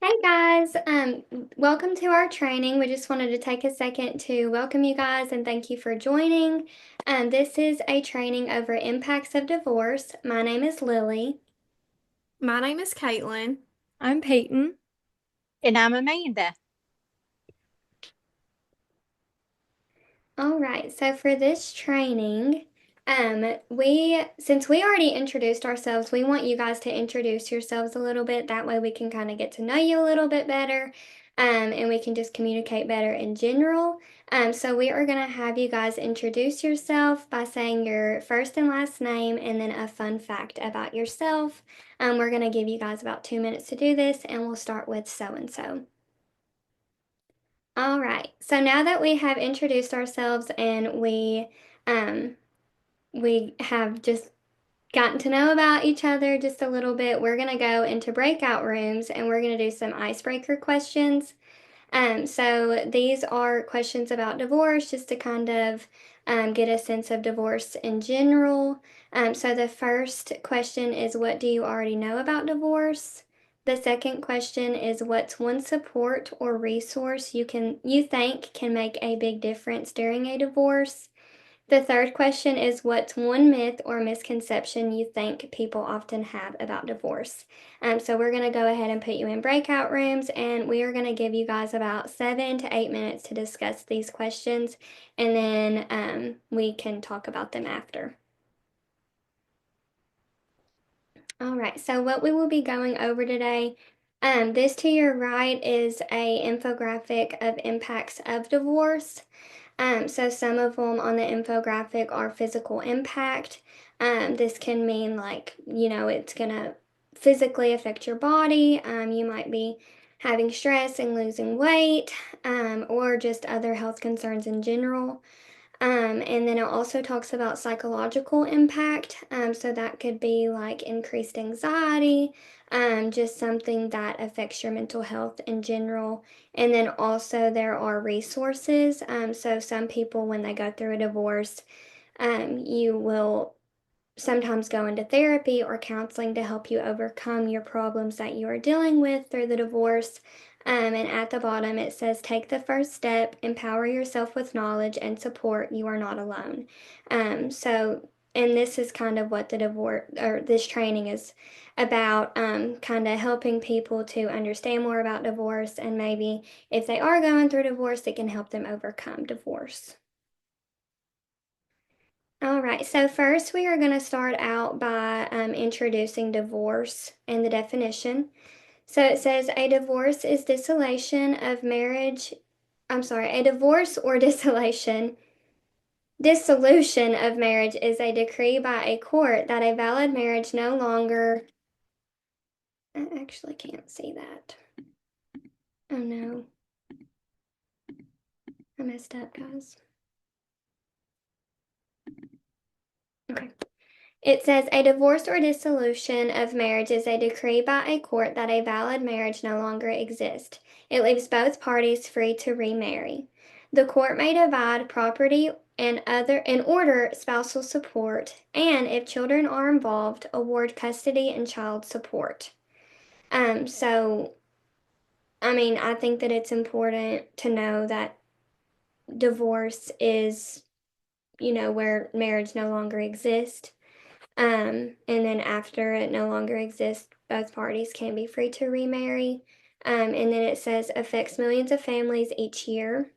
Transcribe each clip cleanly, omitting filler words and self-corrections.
Hey guys, welcome to our training. We just wanted to take a second to welcome you guys and thank you for joining. This is a training over impacts of divorce. My name is Lily. My name is Caitlin. I'm Peyton. And I'm Amanda. All right, so for this training, since we already introduced ourselves, we want you guys to introduce yourselves a little bit. That way we can kind of get to know you a little bit better, and we can just communicate better in general. So we are gonna have you guys introduce yourself by saying your first and last name and then a fun fact about yourself. We're gonna give you guys about 2 minutes to do this, and we'll start with so and so. All right. So now that we have introduced ourselves and um we have just gotten to know about each other just a little bit, we're going to go into breakout rooms and we're going to do some icebreaker questions. So these are questions about divorce just to kind of get a sense of divorce in general. So the first question is, what do you already know about divorce? The second question is, what's one support or resource you think can make a big difference during a divorce? The third question is, what's one myth or misconception you think people often have about divorce? So we're going to go ahead and put you in breakout rooms and we are going to give you guys about 7 to 8 minutes to discuss these questions, and then we can talk about them after. All right, so what we will be going over today, this to your right is a infographic of impacts of divorce. So some of them on the infographic are physical impact. This can mean like, it's gonna physically affect your body. You might be having stress and losing weight, or just other health concerns in general. And then it also talks about psychological impact. So that could be like increased anxiety, just something that affects your mental health in general. And then also there are resources. So some people, when they go through a divorce, you will sometimes go into therapy or counseling to help you overcome your problems that you are dealing with through the divorce. And at the bottom, it says, take the first step, empower yourself with knowledge and support. You are not alone. And this is kind of what the divorce or this training is about, kind of helping people to understand more about divorce, and maybe if they are going through divorce, it can help them overcome divorce. All right, so first we are going to start out by introducing divorce and the definition. So it says a divorce is dissolution of marriage. I'm sorry, a divorce or dissolution of marriage is a decree by a court that a valid marriage no longer. I actually can't see that. Oh no, I messed up, guys. Okay. It says a divorce or dissolution of marriage is a decree by a court that a valid marriage no longer exists. It leaves both parties free to remarry. The court may divide property and order spousal support, and if children are involved, award custody and child support. So I mean, I think that it's important to know that divorce is, where marriage no longer exists. And then after it no longer exists, both parties can be free to remarry. And then it says affects millions of families each year.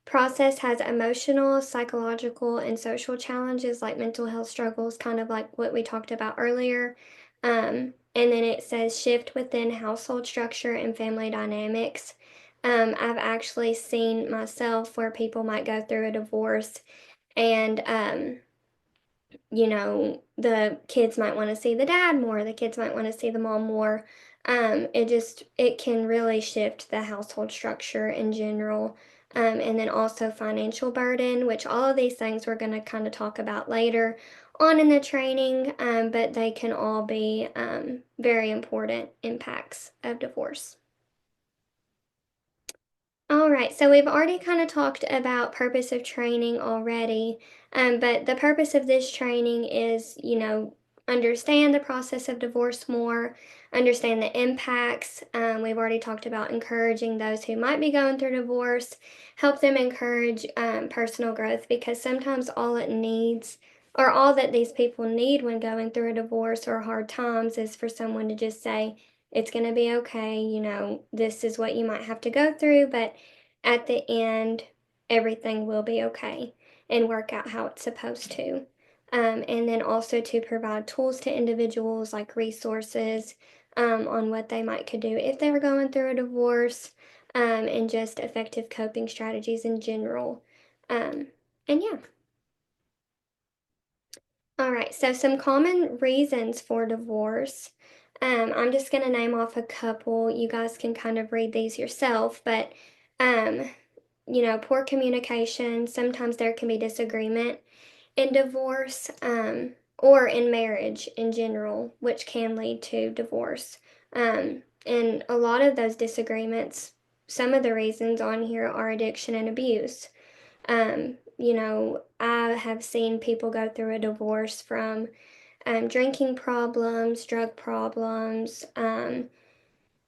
Process has emotional, psychological, and social challenges like mental health struggles, kind of like what we talked about earlier. And then it says shift within household structure and family dynamics. I've actually seen myself where people might go through a divorce and the kids might want to see the dad more, the kids might want to see the mom more. It can really shift the household structure in general. And then also financial burden, which all of these things we're going to kind of talk about later on in the training, but they can all be very important impacts of divorce. All right, so we've already kind of talked about purpose of training already, but the purpose of this training is, understand the process of divorce more, understand the impacts. We've already talked about encouraging those who might be going through divorce, help them encourage personal growth because sometimes all it needs, or all that these people need when going through a divorce or hard times, is for someone to just say, it's going to be okay. This is what you might have to go through, but at the end, everything will be okay and work out how it's supposed to. And then also to provide tools to individuals like resources on what they might could do if they were going through a divorce, and just effective coping strategies in general. Um, and yeah. All right, so some common reasons for divorce. I'm just going to name off a couple. You guys can kind of read these yourself, but um, poor communication. Sometimes there can be disagreement in divorce, or in marriage in general, which can lead to divorce. And a lot of those disagreements, some of the reasons on here are addiction and abuse. I have seen people go through a divorce from drinking problems, drug problems.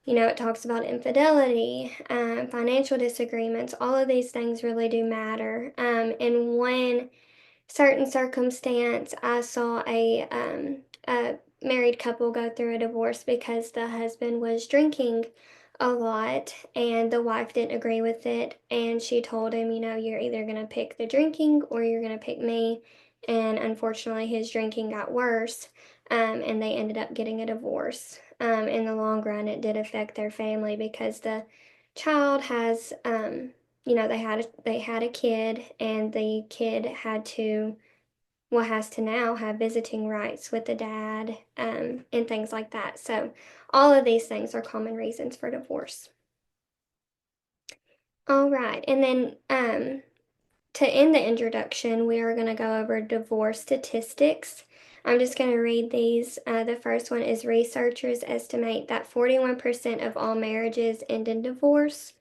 It talks about infidelity, financial disagreements. All of these things really do matter. And one certain circumstance, I saw a married couple go through a divorce because the husband was drinking a lot and the wife didn't agree with it. And she told him, you're either going to pick the drinking or you're going to pick me. And unfortunately, his drinking got worse, and they ended up getting a divorce. In the long run, it did affect their family because the child has they had a kid, and the kid has to now have visiting rights with the dad, and things like that. So all of these things are common reasons for divorce. All right, and then to end the introduction, we are going to go over divorce statistics. I'm just going to read these. The first one is researchers estimate that 41% of all marriages end in divorce.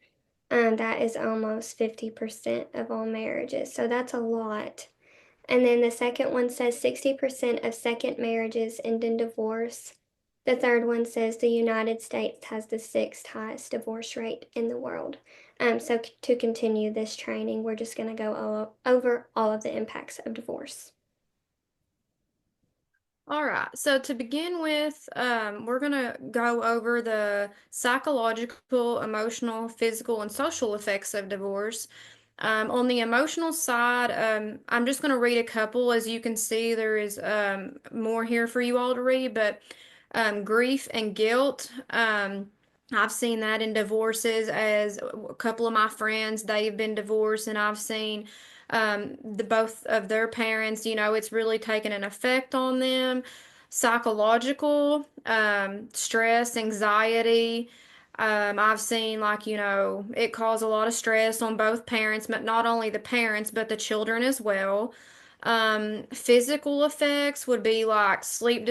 That is almost 50% of all marriages, so that's a lot. And then the second one says 60% of second marriages end in divorce. The third one says the United States has the sixth highest divorce rate in the world. So to continue this training, we're just going to go over all of the impacts of divorce. All right. So to begin with, we're gonna go over the psychological, emotional, physical, and social effects of divorce. On the emotional side, I'm just gonna read a couple. As you can see, there is more here for you all to read, but grief and guilt. I've seen that in divorces as a couple of my friends, they've been divorced, and I've seen the both of their parents, it's really taken an effect on them. Psychological, stress, anxiety. I've seen it caused a lot of stress on both parents, but not only the parents, but the children as well. Physical effects would be like sleep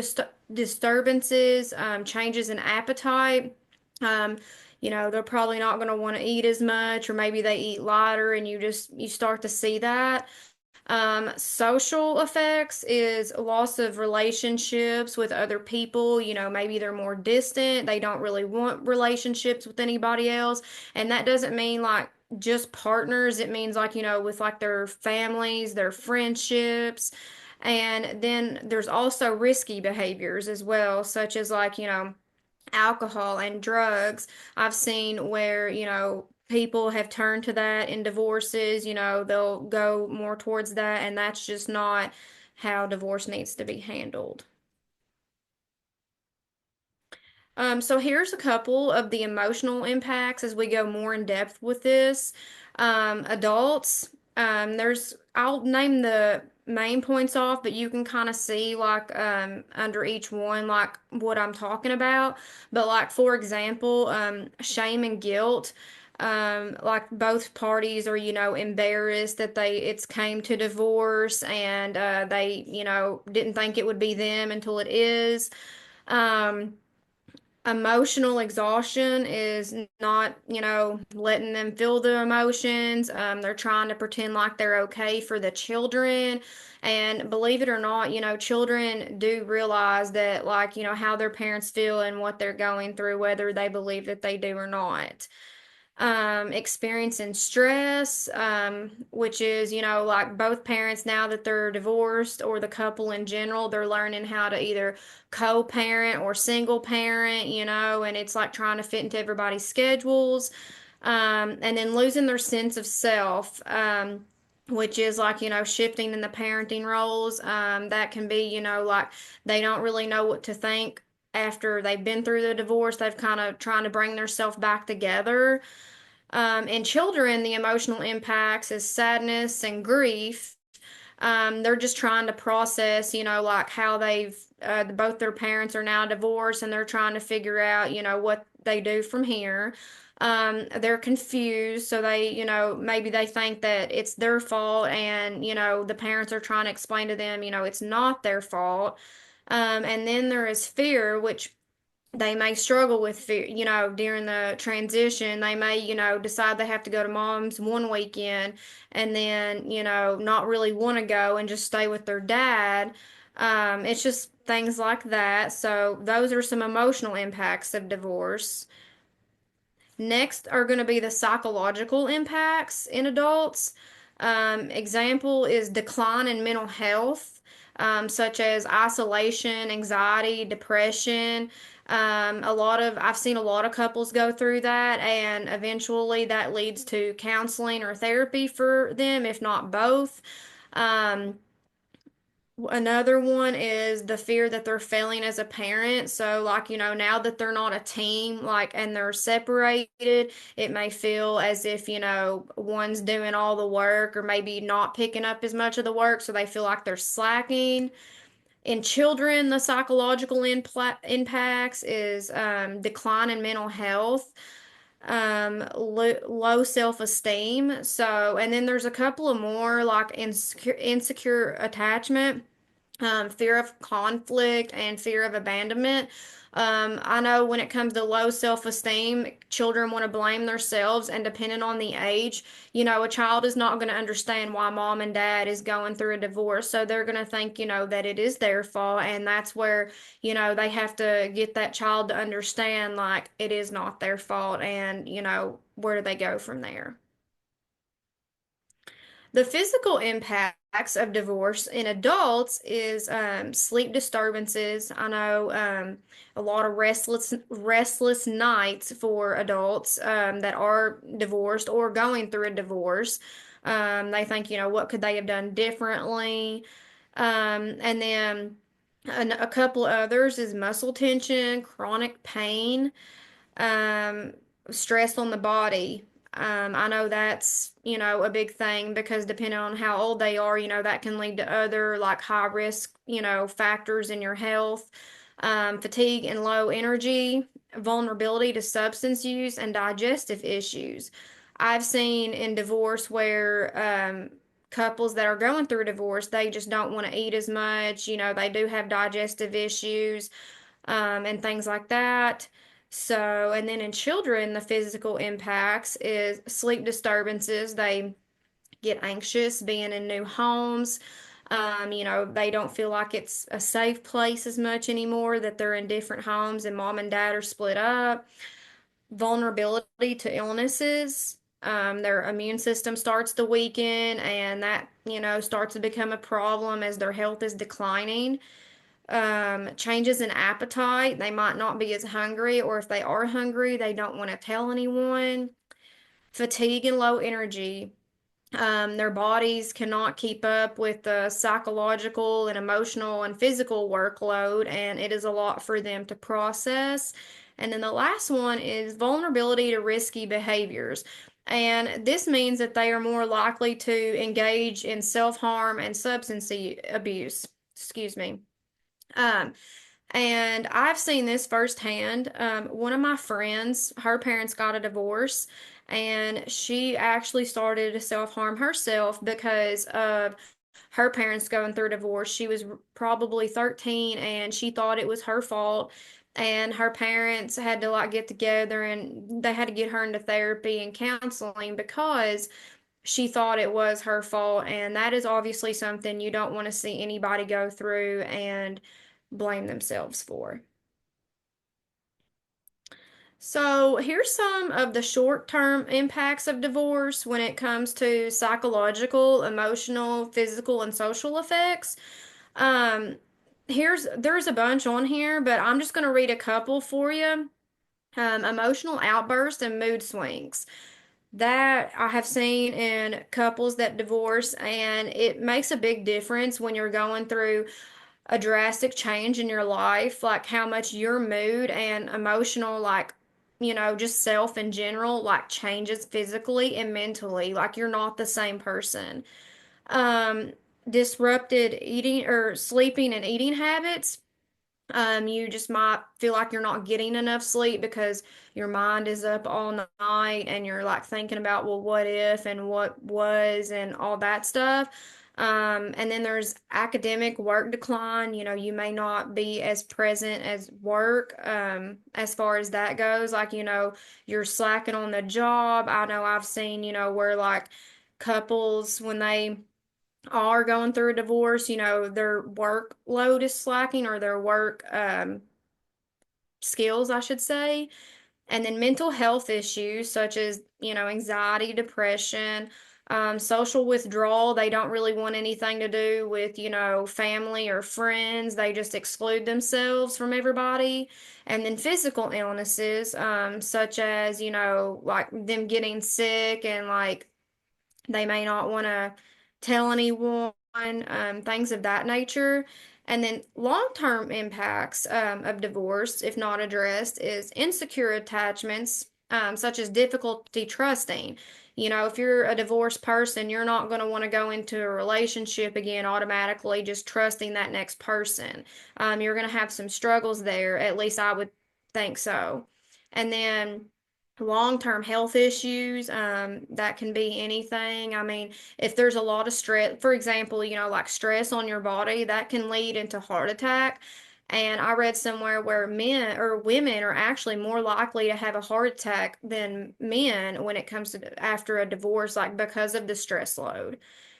disturbances, changes in appetite. Um, they're probably not going to want to eat as much, or maybe they eat lighter, and you start to see that. Social effects is loss of relationships with other people. Maybe they're more distant. They don't really want relationships with anybody else. And that doesn't mean like just partners. It means like, with like their families, their friendships. And then there's also risky behaviors as well, such as like, alcohol and drugs. I've seen where, people have turned to that in divorces, they'll go more towards that, and that's just not how divorce needs to be handled. So here's a couple of the emotional impacts as we go more in depth with this. Adults, I'll name the main points off, but you can kind of see like under each one like what I'm talking about. But like for example, shame and guilt. Like both parties are, embarrassed that it's came to divorce, and they, didn't think it would be them until it is. Um, Emotional exhaustion is not, letting them feel the emotions. They're trying to pretend like they're okay for the children. And believe it or not, children do realize that, like, how their parents feel and what they're going through, whether they believe that they do or not. Experiencing stress, which is, like both parents now that they're divorced or the couple in general, they're learning how to either co-parent or single parent, and it's like trying to fit into everybody's schedules. And then losing their sense of self, which is like, shifting in the parenting roles. That can be, like they don't really know what to think after they've been through the divorce. They've kind of trying to bring themselves back together. In children, the emotional impacts is sadness and grief. They're just trying to process, like how both their parents are now divorced and they're trying to figure out, what they do from here. They're confused, so maybe they think that it's their fault, and, the parents are trying to explain to them, it's not their fault. And then there is fear, which they may struggle with fear, during the transition. They may, decide they have to go to mom's one weekend and then, not really want to go and just stay with their dad. It's just things like that. So, those are some emotional impacts of divorce. Next are going to be the psychological impacts in adults. Example is decline in mental health, such as isolation, anxiety, depression. I've seen a lot of couples go through that, and eventually that leads to counseling or therapy for them, if not both. Um, Another one is the fear that they're failing as a parent. So, like, now that they're not a team, like, and they're separated, it may feel as if, one's doing all the work or maybe not picking up as much of the work. So they feel like they're slacking. In children, the psychological impacts is decline in mental health, low self-esteem. So, and then there's a couple of more, like insecure attachment, fear of conflict, and fear of abandonment. I know when it comes to low self-esteem, children want to blame themselves, and depending on the age, a child is not going to understand why mom and dad is going through a divorce. So they're going to think, that it is their fault. And that's where, they have to get that child to understand, like, it is not their fault. And, where do they go from there? The physical impacts of divorce in adults is sleep disturbances. I know a lot of restless nights for adults that are divorced or going through a divorce. They think, what could they have done differently? And then a couple others is muscle tension, chronic pain, um, stress on the body. I know that's, a big thing because depending on how old they are, that can lead to other like high risk, factors in your health. Fatigue and low energy, vulnerability to substance use, and digestive issues. I've seen in divorce where couples that are going through a divorce, they just don't want to eat as much. They do have digestive issues, and things like that. So, and then in children, the physical impacts is sleep disturbances. They get anxious being in new homes. They don't feel like it's a safe place as much anymore, that they're in different homes and mom and dad are split up. Vulnerability to illnesses. Their immune system starts to weaken, and that, starts to become a problem as their health is declining. Changes in appetite. They might not be as hungry, or if they are hungry, they don't want to tell anyone. Fatigue and low energy. Their bodies cannot keep up with the psychological and emotional and physical workload, and it is a lot for them to process. And then the last one is vulnerability to risky behaviors. And this means that they are more likely to engage in self-harm and substance abuse. Excuse me. Um, and I've seen this firsthand. One of my friends, her parents got a divorce, and she actually started to self-harm herself because of her parents going through a divorce. She was probably 13, and she thought it was her fault. and her parents had to like get together and they had to get her into therapy and counseling because she thought it was her fault. And that is obviously something you don't want to see anybody go through and blame themselves for. So, here's some of the short-term impacts of divorce when it comes to psychological, emotional, physical, and social effects. Um, there's a bunch on here, but I'm just going to read a couple for you. Emotional outbursts and mood swings that I have seen in couples that divorce, and it makes a big difference when you're going through a drastic change in your life, like how much your mood and emotional, like, just self in general, like changes physically and mentally. Like you're not the same person. Um, Disrupted eating or sleeping and eating habits. You just might feel like you're not getting enough sleep because your mind is up all night and you're like thinking about, well, what if and what was and all that stuff. And then there's academic work decline. You may not be as present as work, as far as that goes. Like, you're slacking on the job. I know I've seen, where like couples, when they are going through a divorce, their workload is slacking or their work skills, I should say. And then mental health issues such as, anxiety, depression, social withdrawal. They don't really want anything to do with, family or friends. They just exclude themselves from everybody. And then physical illnesses, such as, like them getting sick and like they may not want to tell anyone, things of that nature. And then long term impacts of divorce, if not addressed, is insecure attachments, such as difficulty trusting. If you're a divorced person, you're not going to want to go into a relationship again automatically, just trusting that next person. You're going to have some struggles there, at least I would think so. And then long-term health issues, that can be anything. I mean, if there's a lot of stress, for example, like stress on your body, that can lead into heart attack. And I read somewhere where men or women are actually more likely to have a heart attack than men when it comes to after a divorce, like because of the stress load.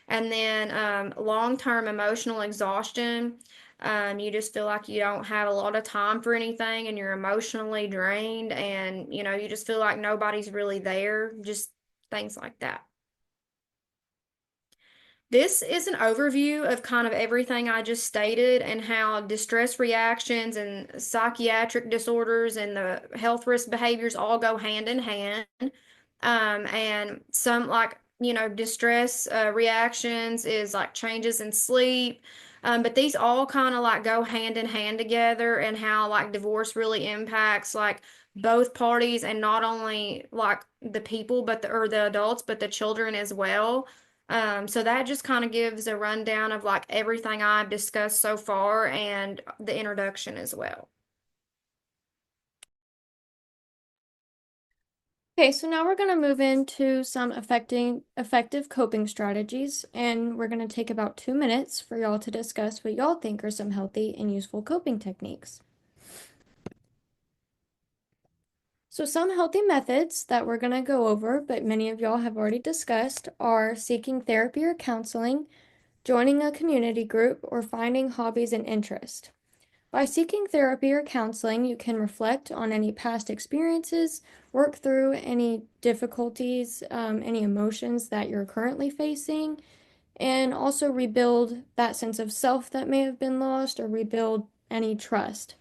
And then long-term emotional exhaustion. You just feel like you don't have a lot of time for anything and you're emotionally drained and you just feel like nobody's really there, just things like that. This is an overview of kind of everything I just stated and how distress reactions and psychiatric disorders and the health risk behaviors all go hand in hand. And some like, distress reactions is like changes in sleep. But these all kind of like go hand in hand together and how like divorce really impacts like both parties and not only like the people, but or the adults, but the children as well. So that just kind of gives a rundown of like everything I've discussed so far and the introduction as well. Okay, so now we're going to move into some effective coping strategies, and we're going to take about 2 minutes for y'all to discuss what y'all think are some healthy and useful coping techniques. So some healthy methods that we're going to go over, but many of y'all have already discussed, are seeking therapy or counseling, joining a community group, or finding hobbies and interests. By seeking therapy or counseling, you can reflect on any past experiences, work through any difficulties, any emotions that you're currently facing, and also rebuild that sense of self that may have been lost or rebuild any trust.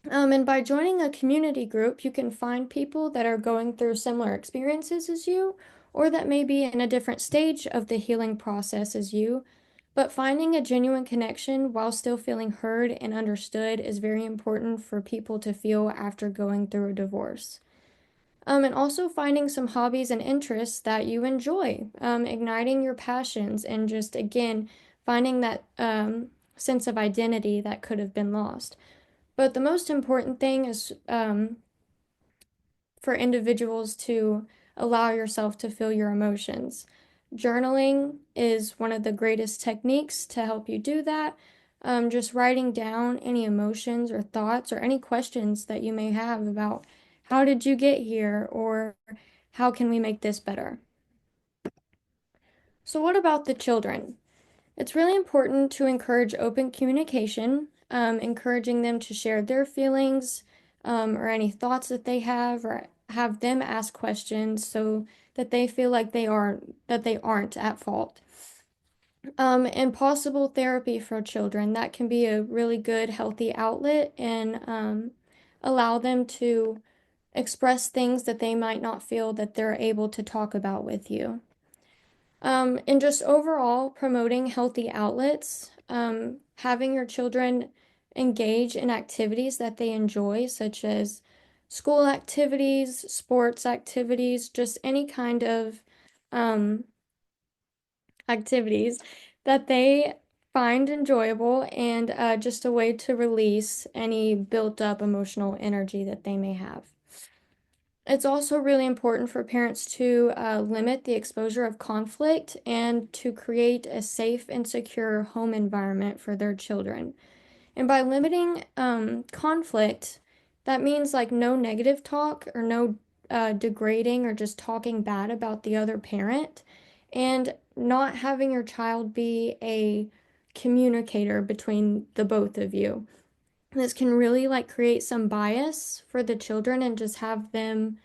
And by joining a community group, you can find people that are going through similar experiences as you, or that may be in a different stage of the healing process as you. But finding a genuine connection while still feeling heard and understood is very important for people to feel after going through a divorce. And also finding some hobbies and interests that you enjoy, igniting your passions, and just again, finding that sense of identity that could have been lost. But the most important thing is for individuals to allow yourself to feel your emotions. Journaling is one of the greatest techniques to help you do that. just writing down any emotions or thoughts or any questions that you may have about how did you get here or how can we make this better. So, what about the children? It's really important to encourage open communication, encouraging them to share their feelings or any thoughts that they have, or have them ask questions so that they feel like they aren't at fault. And possible therapy for children, that can be a really good, healthy outlet and allow them to express things that they might not feel that they're able to talk about with you. And just overall promoting healthy outlets, having your children engage in activities that they enjoy, such as school activities, sports activities, just any kind of um, activities that they find enjoyable and just a way to release any built up emotional energy that they may have. It's also really important for parents to limit the exposure of conflict and to create a safe and secure home environment for their children. And by limiting conflict, that means like no negative talk or no degrading or just talking bad about the other parent, and not having your child be a communicator between the both of you. This can really like create some bias for the children and just have them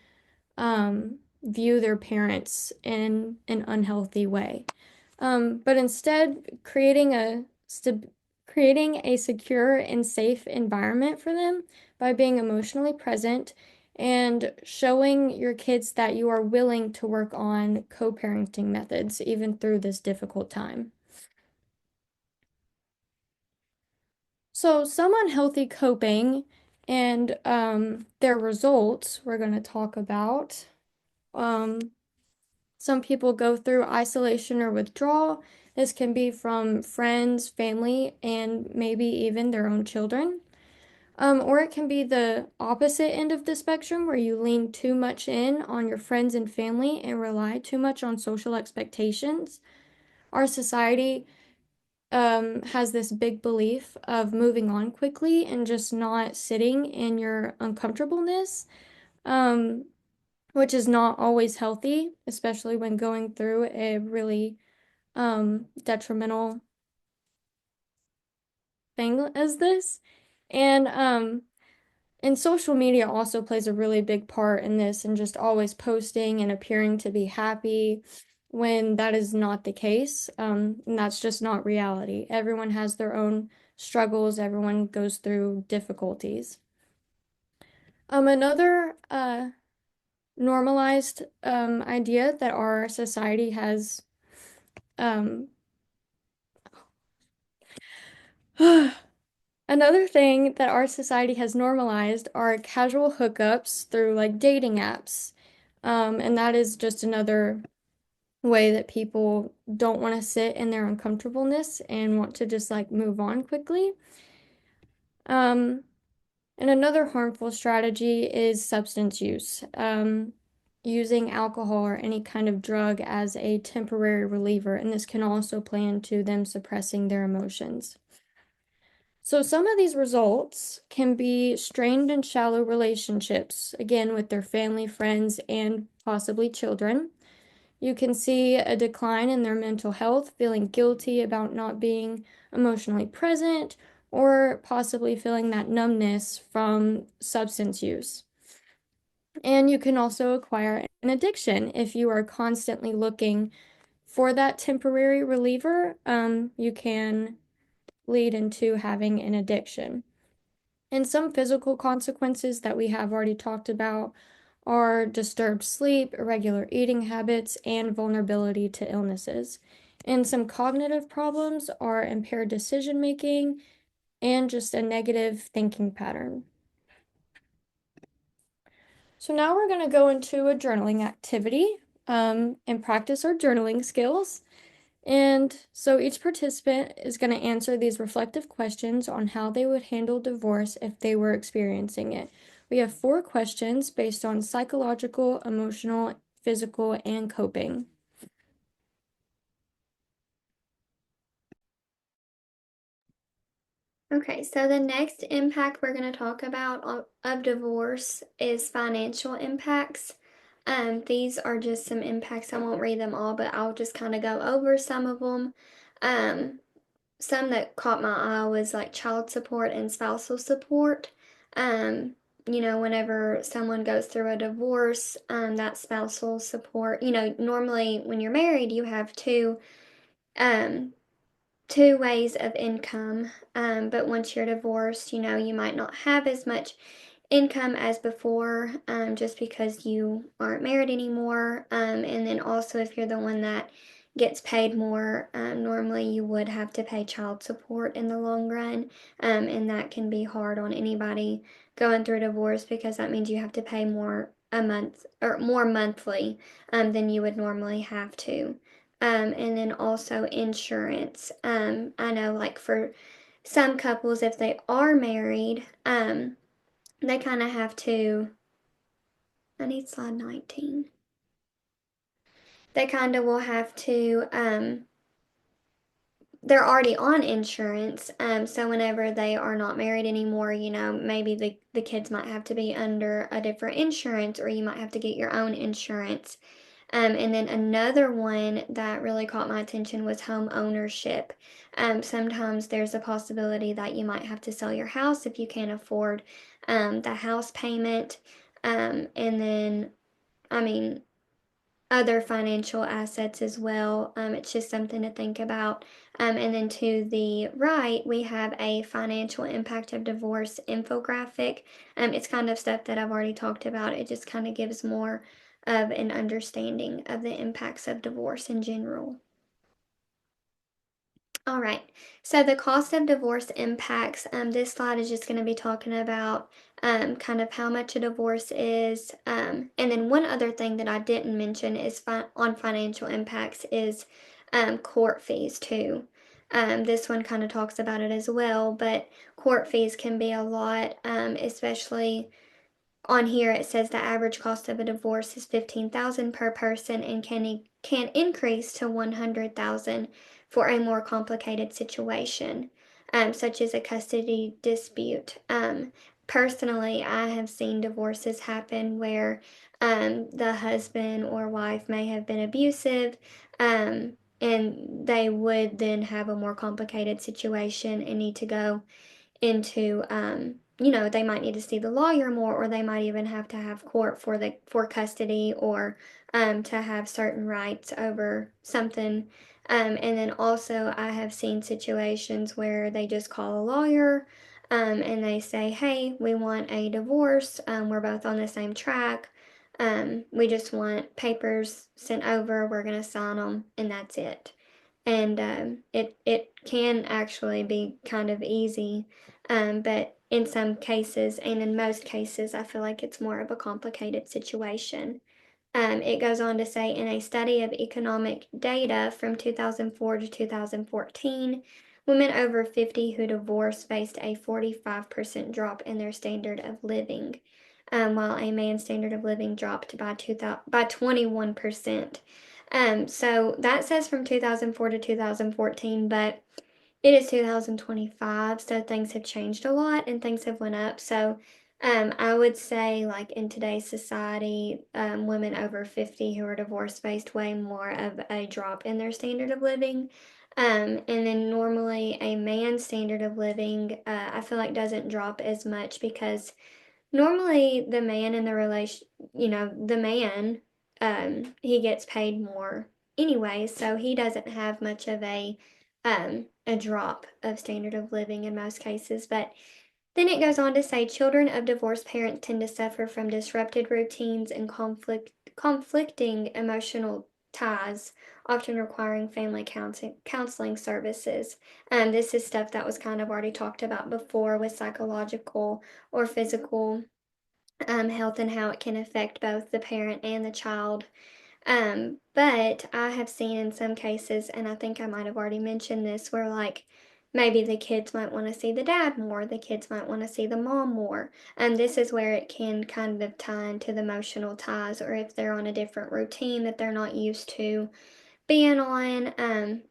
view their parents in an unhealthy way. But instead, creating a secure and safe environment for them by being emotionally present and showing your kids that you are willing to work on co-parenting methods even through this difficult time. So, some unhealthy coping and their results we're going to talk about. Some people go through isolation or withdrawal. This can be from friends, family, and maybe even their own children. Or it can be the opposite end of the spectrum where you lean too much in on your friends and family and rely too much on social expectations. Our society has this big belief of moving on quickly and just not sitting in your uncomfortableness. Um, which is not always healthy, especially when going through a really detrimental thing as this. And social media also plays a really big part in this, and just always posting and appearing to be happy when that is not the case. And that's just not reality. Everyone has their own struggles, everyone goes through difficulties. Another normalized idea that our society has um, another thing that our society has normalized are casual hookups through like dating apps. And that is just another way that people don't want to sit in their uncomfortableness and want to just like move on quickly. Um, and another harmful strategy is substance use. Using alcohol or any kind of drug as a temporary reliever, and this can also play into them suppressing their emotions. So, some of these results can be strained and shallow relationships, again, with their family, friends, and possibly children. You can see a decline in their mental health, feeling guilty about not being emotionally present, or possibly feeling that numbness from substance use. And you can also acquire an addiction if you are constantly looking for that temporary reliever. You can lead into having an addiction. And some physical consequences that we have already talked about are disturbed sleep, irregular eating habits, and vulnerability to illnesses. And some cognitive problems are impaired decision making and just a negative thinking pattern. So now we're going to go into a journaling activity and practice our journaling skills. And so each participant is going to answer these reflective questions on how they would handle divorce if they were experiencing it. We have 4 questions based on psychological, emotional, physical, and coping. Okay, so the next impact we're going to talk about of divorce is financial impacts. These are just some impacts. I won't read them all, but I'll just kind of go over some of them. Um, some that caught my eye was like child support and spousal support. Um, whenever someone goes through a divorce, that spousal support, normally when you're married, you have um, two ways of income. But once you're divorced, you might not have as much income as before, just because you aren't married anymore. And then also, if you're the one that gets paid more, normally you would have to pay child support in the long run. And that can be hard on anybody going through a divorce because that means you have to pay more a month or more monthly than you would normally have to. And then also insurance. I know, like for some couples, if they are married, they kind of have to. I need slide 19. They kind of will have to. They're already on insurance, so whenever they are not married anymore, maybe the kids might have to be under a different insurance, or you might have to get your own insurance. And then another one that really caught my attention was home ownership. Sometimes there's a possibility that you might have to sell your house if you can't afford the house payment. And then, I mean, other financial assets as well. It's just something to think about. And then to the right, we have a financial impact of divorce infographic. It's kind of stuff that I've already talked about. It just kind of gives more of an understanding of the impacts of divorce in general. All right, so the cost of divorce impacts, this slide is just going to be talking about kind of how much a divorce is. And then one other thing that I didn't mention is on financial impacts is court fees too. This one kind of talks about it as well, but court fees can be a lot, especially on here it says the average cost of a divorce is 15,000 per person and can increase to 100,000 for a more complicated situation, such as a custody dispute. Personally, I have seen divorces happen where the husband or wife may have been abusive, and they would then have a more complicated situation and need to go into they might need to see the lawyer more, or they might even have to have court for custody, or to have certain rights over something. And then also I have seen situations where they just call a lawyer, and they say, hey, we want a divorce, we're both on the same track, we just want papers sent over, we're going to sign them, and that's it. And it can actually be kind of easy, but in some cases, and in most cases, I feel like it's more of a complicated situation. It goes on to say, in a study of economic data from 2004 to 2014, women over 50 who divorced faced a 45% drop in their standard of living, while a man's standard of living dropped by 21%. So that says from 2004 to 2014, but it is 2025, so things have changed a lot and things have went up. So I would say, like in today's society, women over 50 who are divorced faced way more of a drop in their standard of living. And then normally a man's standard of living, I feel like doesn't drop as much because normally the man in the relation, the man, he gets paid more anyway, so he doesn't have much of a drop of standard of living in most cases. But then it goes on to say children of divorced parents tend to suffer from disrupted routines and conflicting emotional ties, often requiring family counseling services. This is stuff that was kind of already talked about before with psychological or physical health and how it can affect both the parent and the child. But I have seen in some cases, and I think I might have already mentioned this, where like maybe the kids might want to see the dad more, the kids might want to see the mom more. And this is where it can kind of tie into the emotional ties, or if they're on a different routine that they're not used to being on,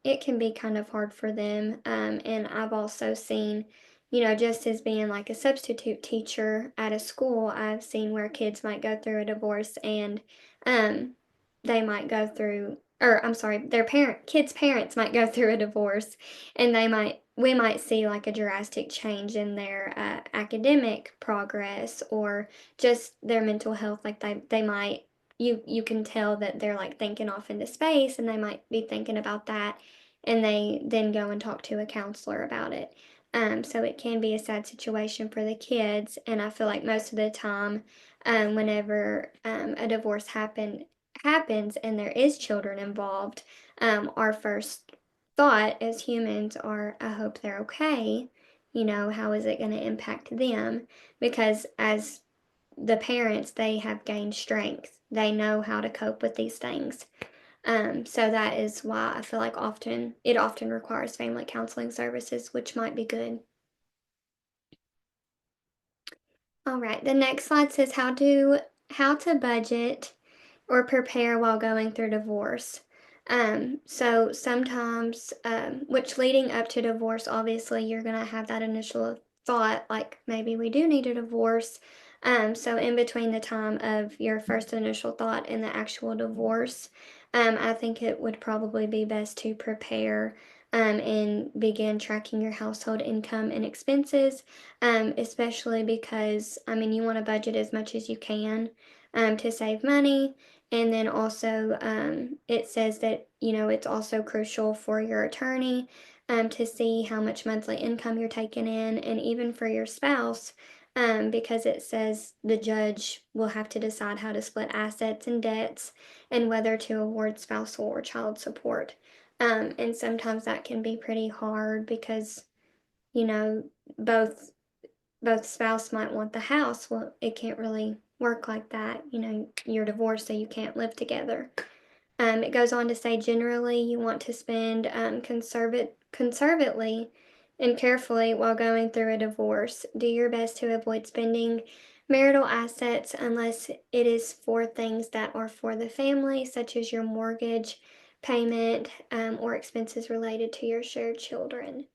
it can be kind of hard for them. And I've also seen, just as being like a substitute teacher at a school, I've seen where kids might go through a divorce and um, they might go through, or I'm sorry, kids' parents might go through a divorce, and we might see like a drastic change in their academic progress or just their mental health. Like they might, you can tell that they're like thinking off into space, and they might be thinking about that, and they then go and talk to a counselor about it. So it can be a sad situation for the kids, and I feel like most of the time, whenever a divorce happens and there is children involved, our first thought as humans are, I hope they're okay. How is it going to impact them? Because as the parents, they have gained strength. They know how to cope with these things. So that is why I feel like it often requires family counseling services, which might be good. All right, the next slide says how to budget or prepare while going through divorce. So sometimes, which leading up to divorce, obviously you're gonna have that initial thought like maybe we do need a divorce. So in between the time of your first initial thought and the actual divorce, I think it would probably be best to prepare and begin tracking your household income and expenses, especially because, I mean, you want to budget as much as you can to save money. And then also, it says that, it's also crucial for your attorney to see how much monthly income you're taking in, and even for your spouse, because it says the judge will have to decide how to split assets and debts and whether to award spousal or child support. And sometimes that can be pretty hard because, you know, both spouse might want the house. Well, it can't really work like that. You're divorced, so you can't live together. It goes on to say generally you want to spend conservatively and carefully while going through a divorce. Do your best to avoid spending marital assets unless it is for things that are for the family, such as your mortgage payment or expenses related to your shared children.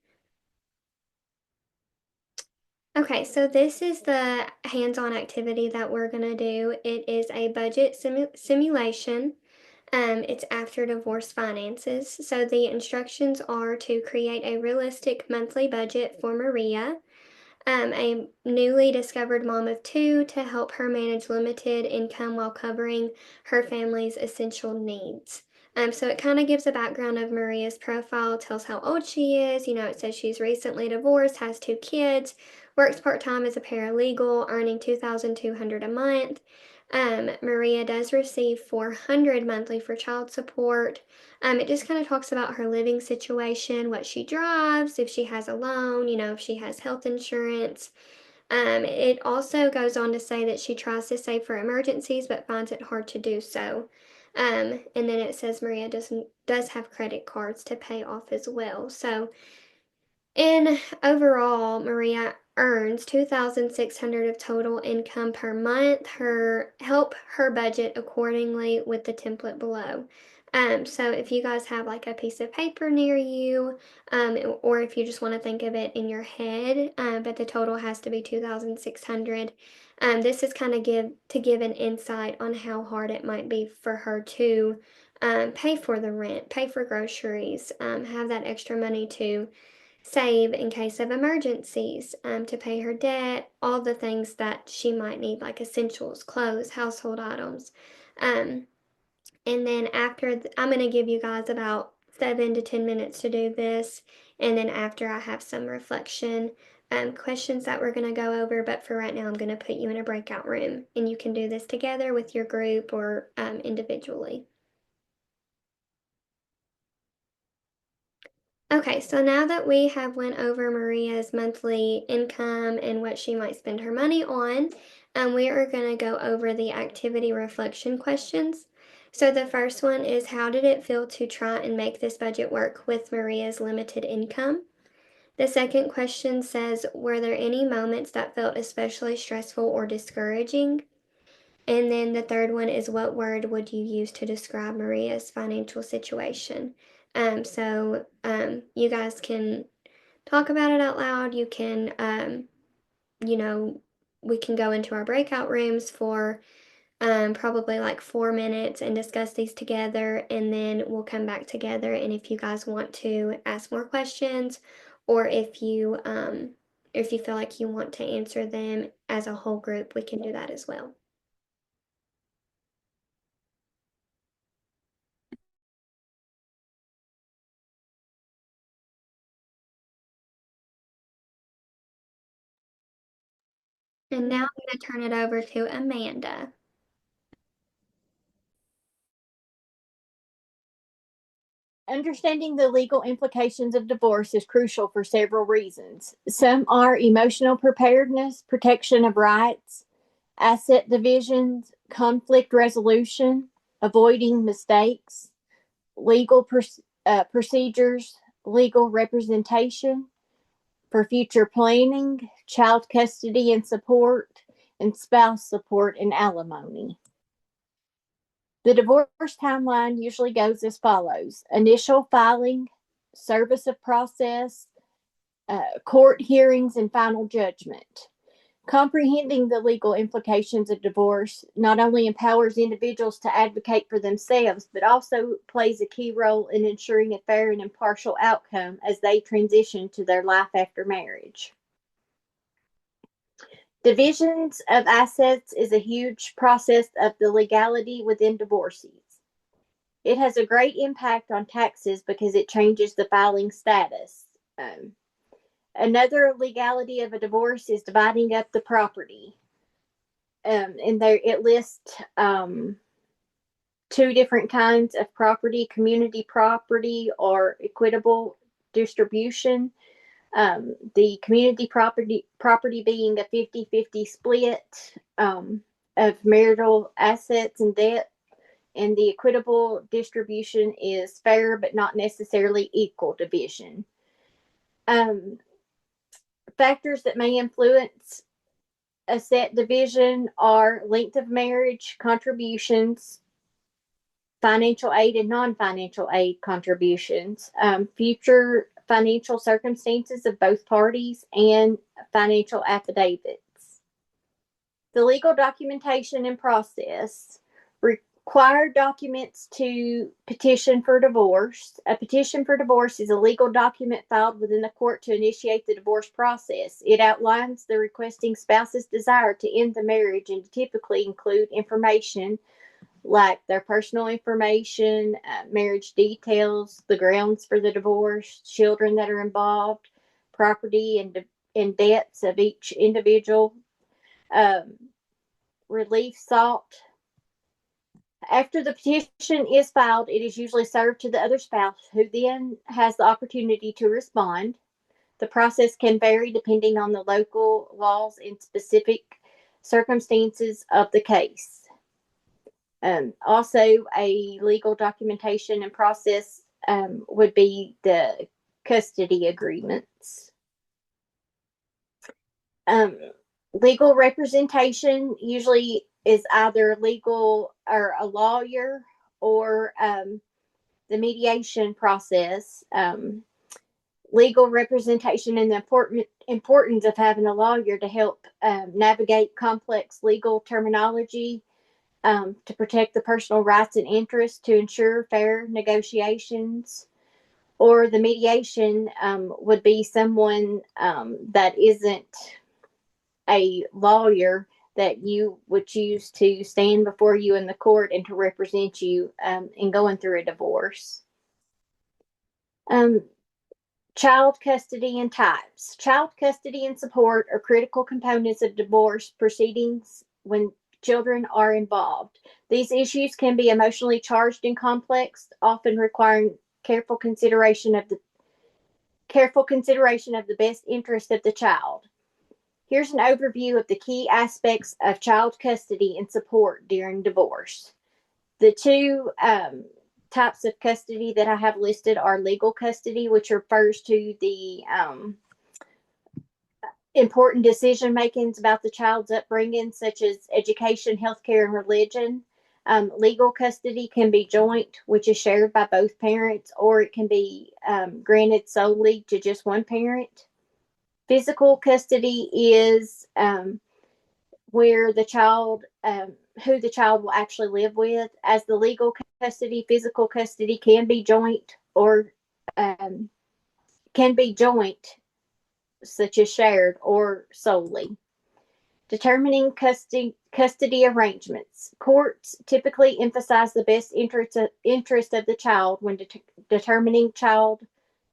Okay, so this is the hands-on activity that we're going to do. It is a budget simulation. It's after divorce finances. So the instructions are to create a realistic monthly budget for Maria, a newly discovered mom of two, to help her manage limited income while covering her family's essential needs. So it kind of gives a background of Maria's profile, tells how old she is. It says she's recently divorced, has two kids, works part-time as a paralegal, earning $2,200 a month. Maria does receive $400 monthly for child support. It just kind of talks about her living situation, what she drives, if she has a loan, if she has health insurance. It also goes on to say that she tries to save for emergencies but finds it hard to do so. And then it says Maria does have credit cards to pay off as well. So in overall, Maria earns 2,600 of total income per month. Help her budget accordingly with the template below. So if you guys have like a piece of paper near you, or if you just want to think of it in your head, but the total has to be 2,600. This is kind of give an insight on how hard it might be for her to pay for the rent, pay for groceries, have that extra money to save in case of emergencies, to pay her debt, all the things that she might need, like essentials, clothes, household items. Um, and then I'm going to give you guys about 7 to 10 minutes to do this. And then after, I have some reflection questions that we're going to go over. But for right now, I'm going to put you in a breakout room. And you can do this together with your group or individually. Okay, so now that we have went over Maria's monthly income and what she might spend her money on, we are going to go over the activity reflection questions. So the first one is, how did it feel to try and make this budget work with Maria's limited income? The second question says, were there any moments that felt especially stressful or discouraging? And then the third one is, what word would you use to describe Maria's financial situation? You guys can talk about it out loud. You can, you know, we can go into our breakout rooms for probably like 4 minutes and discuss these together, and then we'll come back together. And if you guys want to ask more questions, or if you feel like you want to answer them as a whole group, we can do that as well. And now I'm going to turn it over to Amanda. Understanding the legal implications of divorce is crucial for several reasons. Some are emotional preparedness, protection of rights, asset divisions, conflict resolution, avoiding mistakes, legal procedures, legal representation, for future planning, child custody and support, and spouse support and alimony. The divorce timeline usually goes as follows: initial filing, service of process, court hearings, and final judgment. Comprehending the legal implications of divorce not only empowers individuals to advocate for themselves, but also plays a key role in ensuring a fair and impartial outcome as they transition to their life after marriage. Divisions of assets is a huge process of the legality within divorces. It has a great impact on taxes because it changes the filing status. Another legality of a divorce is dividing up the property. And there it lists two different kinds of property: community property or equitable distribution. The community property being a 50-50 split of marital assets and debt, and the equitable distribution is fair but not necessarily equal division. Factors that may influence a set division are length of marriage, contributions, financial aid and non-financial aid contributions, future financial circumstances of both parties, and financial affidavits. The legal documentation and process. Required documents to petition for divorce. A petition for divorce is a legal document filed within the court to initiate the divorce process. It outlines the requesting spouse's desire to end the marriage and typically include information like their personal information, marriage details, the grounds for the divorce, children that are involved, property and debts of each individual, relief sought. After the petition is filed, it is usually served to the other spouse, who then has the opportunity to respond. The process can vary depending on the local laws and specific circumstances of the case. Also, a legal documentation and process would be the custody agreements. Legal representation usually is either legal or a lawyer or the mediation process. Legal representation and the importance of having a lawyer to help navigate complex legal terminology, to protect the personal rights and interests, to ensure fair negotiations. Or the mediation would be someone that isn't a lawyer, that you would choose to stand before you in the court and to represent you in going through a divorce. Child custody and types. Child custody and support are critical components of divorce proceedings when children are involved. These issues can be emotionally charged and complex, often requiring careful consideration of the best interest of the child. Here's an overview of the key aspects of child custody and support during divorce. The two types of custody that I have listed are legal custody, which refers to the important decision makings about the child's upbringing, such as education, healthcare, and religion. Legal custody can be joint, which is shared by both parents, or it can be granted solely to just one parent. Physical custody is where the child, who the child will actually live with. As the legal custody, physical custody can be joint or can be joint, such as shared or solely. Determining custody arrangements. Courts typically emphasize the best interest of the child when determining child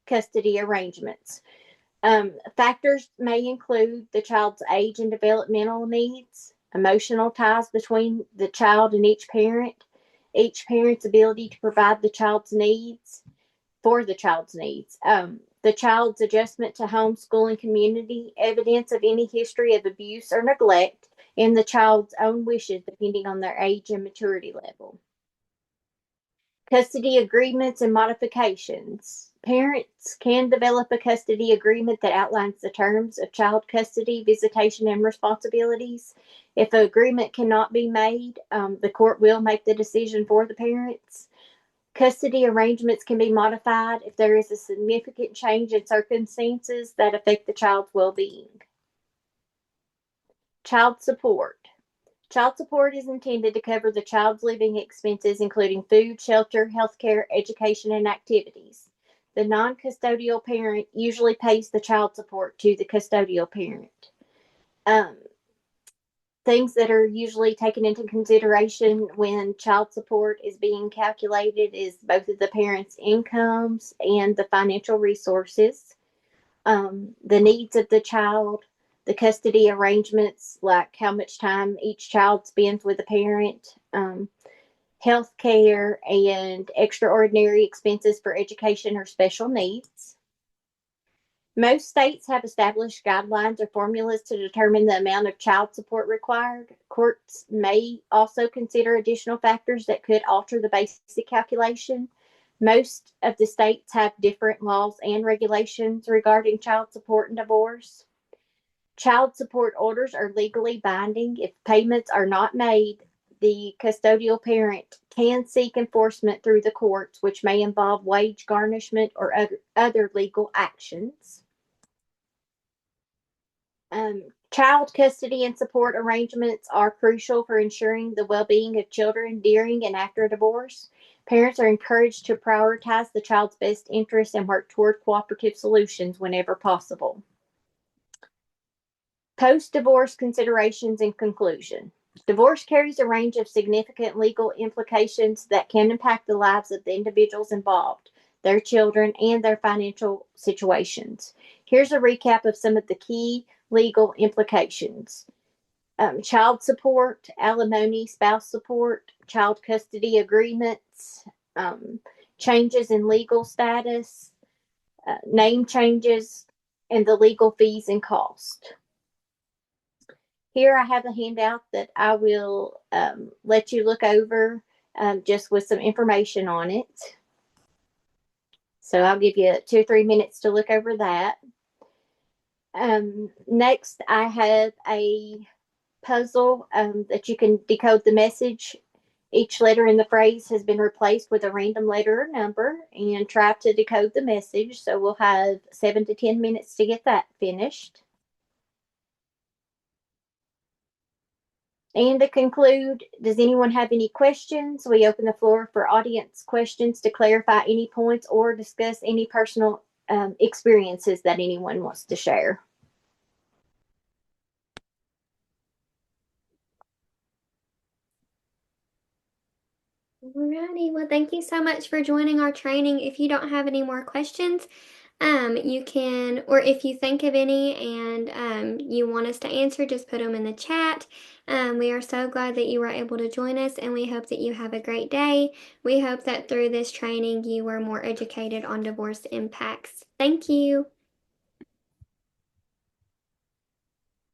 custody arrangements. Factors may include the child's age and developmental needs, emotional ties between the child and each parent's ability to provide the child's needs, the child's adjustment to homeschooling community, evidence of any history of abuse or neglect, and the child's own wishes depending on their age and maturity level. Custody agreements and modifications. Parents can develop a custody agreement that outlines the terms of child custody, visitation, and responsibilities. If an agreement cannot be made, the court will make the decision for the parents. Custody arrangements can be modified if there is a significant change in circumstances that affect the child's well-being. Child support. Child support is intended to cover the child's living expenses, including food, shelter, health care, education, and activities. The non-custodial parent usually pays the child support to the custodial parent. Things that are usually taken into consideration when child support is being calculated is both of the parents' incomes and the financial resources, the needs of the child, the custody arrangements, like how much time each child spends with a parent, health care, and extraordinary expenses for education or special needs. Most states have established guidelines or formulas to determine the amount of child support required. Courts may also consider additional factors that could alter the basic calculation. Most of the states have different laws and regulations regarding child support and divorce. Child support orders are legally binding. If payments are not made, the custodial parent can seek enforcement through the courts, which may involve wage garnishment or other legal actions. Child custody and support arrangements are crucial for ensuring the well-being of children during and after a divorce. Parents are encouraged to prioritize the child's best interests and work toward cooperative solutions whenever possible. Post-divorce considerations and conclusion. Divorce carries a range of significant legal implications that can impact the lives of the individuals involved, their children, and their financial situations. Here's a recap of some of the key legal implications. Child support, alimony, spouse support, child custody agreements, changes in legal status, name changes, and the legal fees and cost. Here I have a handout that I will let you look over just with some information on it. So I'll give you 2 or 3 minutes to look over that. Next, I have a puzzle that you can decode the message. Each letter in the phrase has been replaced with a random letter or number, and try to decode the message. So we'll have 7 to 10 minutes to get that finished. And to conclude, does anyone have any questions? We open the floor for audience questions to clarify any points or discuss any personal experiences that anyone wants to share. Alrighty, well, thank you so much for joining our training. If you don't have any more questions, you can, or if you think of any and you want us to answer, just put them in the chat. We are so glad that you were able to join us, and we hope that you have a great day. We hope that through this training, you were more educated on divorce impacts. Thank you.